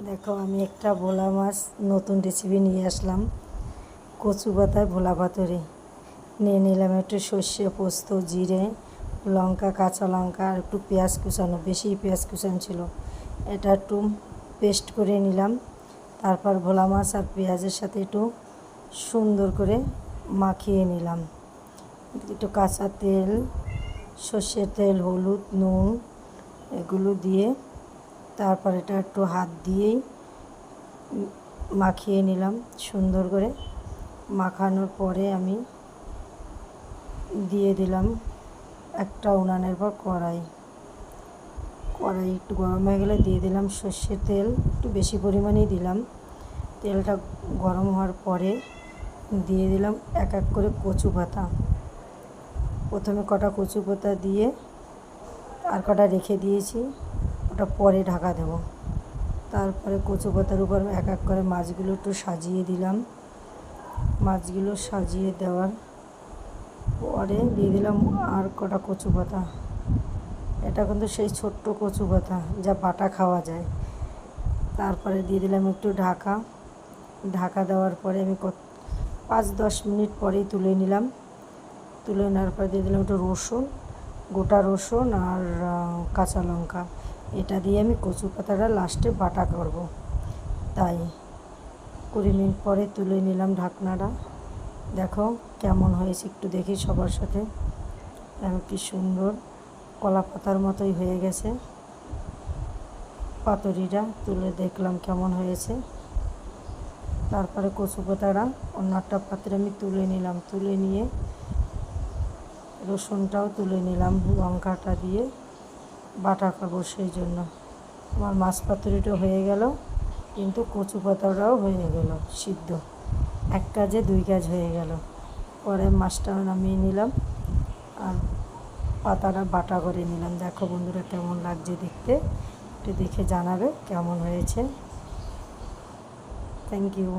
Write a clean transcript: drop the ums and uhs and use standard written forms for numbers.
দেখো আমি একটা ভোলা মাছ নতুন রেসিপি নিয়ে আসলাম। কচু পাতায় ভোলা পাতুরি নিয়ে নিলাম। একটু সর্ষে, পোস্ত, জিরে, লঙ্কা, কাঁচা লঙ্কা আর একটু পেঁয়াজ কুচানো, বেশি পেঁয়াজ কুচানো ছিল। এটা একটু পেস্ট করে নিলাম। তারপর ভোলা মাছ আর পেঁয়াজের সাথে একটু সুন্দর করে মাখিয়ে নিলাম। একটু কাঁচা তেল, সর্ষের তেল, হলুদ, নুন এগুলো দিয়ে তারপর এটা একটু হাত দিয়েই মাখিয়ে নিলাম সুন্দর করে। মাখানোর পরে আমি দিয়ে দিলাম একটা উনানের পর কড়াই একটু গরম হয়ে গেলে দিয়ে দিলাম সর্ষের তেল, একটু বেশি পরিমাণেই দিলাম। তেলটা গরম হওয়ার পরে দিয়ে দিলাম এক এক করে কচু পাতা। প্রথমে কটা কচু পাতা দিয়ে আর কটা রেখে দিয়েছি, ওটা পরে ঢাকা দেব। তারপরে কচু পাতার উপর এক এক করে মাছগুলো একটু সাজিয়ে দিলাম। মাছগুলো সাজিয়ে দেওয়ার পরে দিয়ে দিলাম আর কটা কচু পাতা। এটা কিন্তু সেই ছোট্ট কচু পাতা যা বাটা খাওয়া যায়। তারপরে দিয়ে দিলাম একটু ঢাকা দেওয়ার পরে আমি 5-10 মিনিট পরেই তুলে নিলাম। তুলে নেওয়ার পরে দিয়ে দিলাম একটু রসুন, গোটা রসুন আর কাঁচা লঙ্কা। এটা দিয়ে আমি কচু পাতাটা লাস্টে বাটা করব, তাই 20 মিনিট পরে তুলে নিলাম ঢাকনাটা। দেখো কেমন হয়েছে একটু দেখি সবার সাথে। দেখো কি সুন্দর কলা পাতার মতোই হয়ে গেছে পাতুরিটা। তুলে দেখলাম কেমন হয়েছে। তারপরে কচু পাতাটা অন্য একটা পাত্রে আমি তুলে নিলাম। তুলে নিয়ে রসুনটাও তুলে নিলাম, লঙ্কাটা দিয়ে বাটা করবো। সেই জন্য আমার মাছ পাতুরিটা হয়ে গেল, কিন্তু কচু পাতাটাও হয়ে গেল সিদ্ধ। এক কাজে দুই কাজ হয়ে গেল। পরে মাছটা নামিয়ে নিলাম আর পাতাটা বাটা করে নিলাম। দেখো বন্ধুরা কেমন লাগছে দেখতে, একটু দেখে জানাবে কেমন হয়েছে। Thank you.